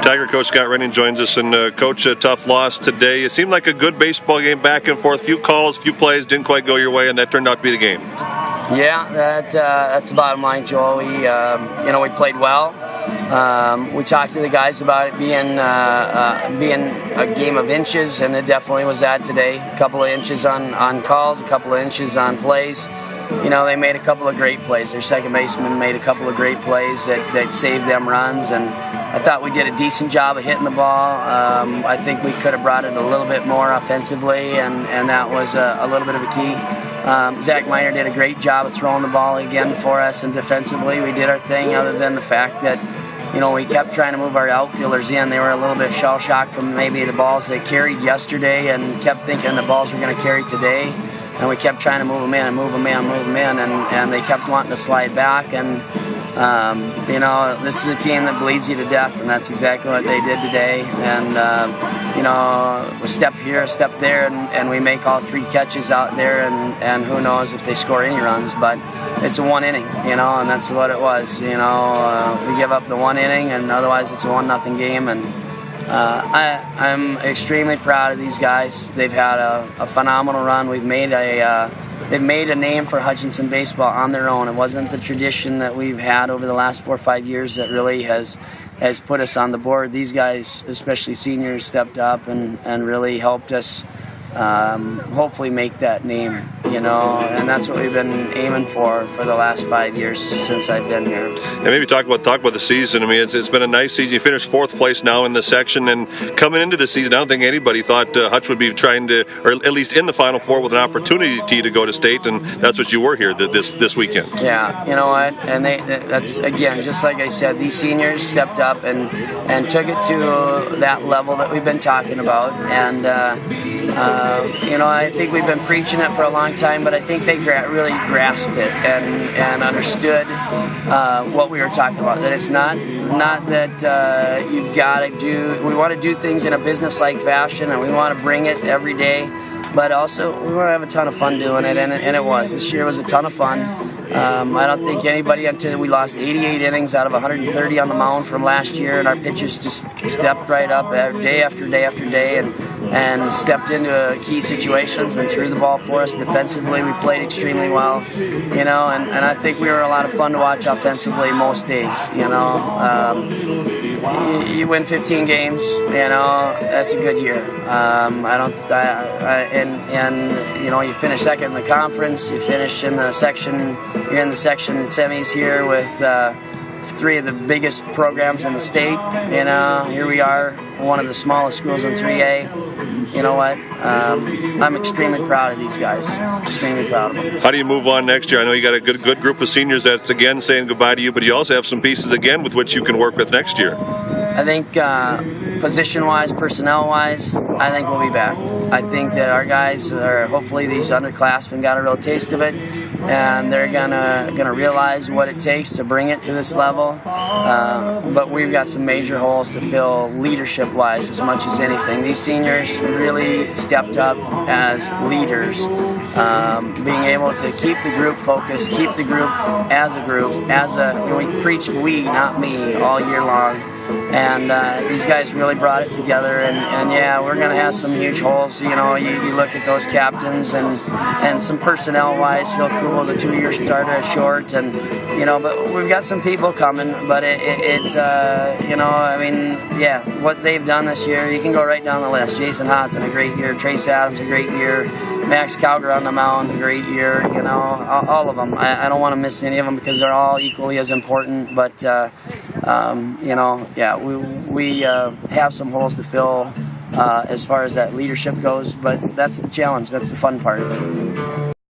Tiger coach Scott Renning joins us, and Coach, a tough loss today. It seemed like a good baseball game, back and forth, few calls, few plays, didn't quite go your way, and that turned out to be the game. Yeah, that's the bottom line, Joel. We played well. We talked to the guys about it being a game of inches, and it definitely was that today. A couple of inches on calls, a couple of inches on plays. They made a couple of great plays. Their second baseman made a couple of great plays that saved them runs, and I thought we did a decent job of hitting the ball. I think we could have brought it a little bit more offensively, and that was a little bit of a key. Zach Miner did a great job of throwing the ball again for us, and defensively we did our thing, other than the fact that we kept trying to move our outfielders in. They were a little bit shell-shocked from maybe the balls they carried yesterday and kept thinking the balls were going to carry today. And we kept trying to move them in and they kept wanting to slide back. And, this is a team that bleeds you to death, and that's exactly what they did today. And, a step here, a step there, and we make all three catches out there, and who knows if they score any runs. But it's a one inning, and that's what it was. We give up the one inning, and otherwise it's a 1-0 game. And I'm extremely proud of these guys. They've had a phenomenal run. They've made a name for Hutchinson baseball on their own. It wasn't the tradition that we've had over the last 4 or 5 years that really has put us on the board. These guys, especially seniors, stepped up and really helped us hopefully make that name, and that's what we've been aiming for the last 5 years since I've been here. And maybe talk about the season. I mean, it's been a nice season. You finished 4th place now in the section, and coming into the season, I don't think anybody thought Hutch would be trying to, or at least in the Final Four, with an opportunity to go to state, and that's what you were here this weekend. Yeah, you know what, and that's, again, just like I said, these seniors stepped up and took it to that level that we've been talking about, and I think we've been preaching it for a long time, but I think they really grasped it and understood what we were talking about. That it's not that you've got to do. We want to do things in a business-like fashion, and we want to bring it every day. But also, we want to have a ton of fun doing it, and it was. This year was a ton of fun. I don't think anybody, until we lost 88 innings out of 130 on the mound from last year, and our pitchers just stepped right up day after day after day and stepped into key situations and threw the ball for us. Defensively, we played extremely well, and I think we were a lot of fun to watch offensively most days, You win 15 games, that's a good year. You finish second in the conference, you finish in the section, you're in the section semis here with 3 of the biggest programs in the state. Here we are, one of the smallest schools in 3A. You know what? I'm extremely proud of these guys. Extremely proud of them. How do you move on next year? I know you got a good group of seniors that's again saying goodbye to you, but you also have some pieces again with which you can work with next year. I think position-wise, personnel-wise, I think we'll be back. I think that our guys hopefully these underclassmen got a real taste of it, and they're gonna realize what it takes to bring it to this level. But we've got some major holes to fill leadership-wise as much as anything. These seniors really stepped up as leaders, being able to keep the group focused, keep the group as a group, we preached we, not me, all year long. And these guys really brought it together, and yeah, we're going to have some huge holes. You look at those captains and some personnel-wise, Phil Cool, the 2-year starter is short, and but we've got some people coming. But what they've done this year, you can go right down the list. Jason Hodson, a great year. Trace Adams, a great year. Max Calgar on the mound, a great year. All of them. I don't want to miss any of them because they're all equally as important. But we have some holes to fill as far as that leadership goes, but that's the challenge. That's the fun part of it.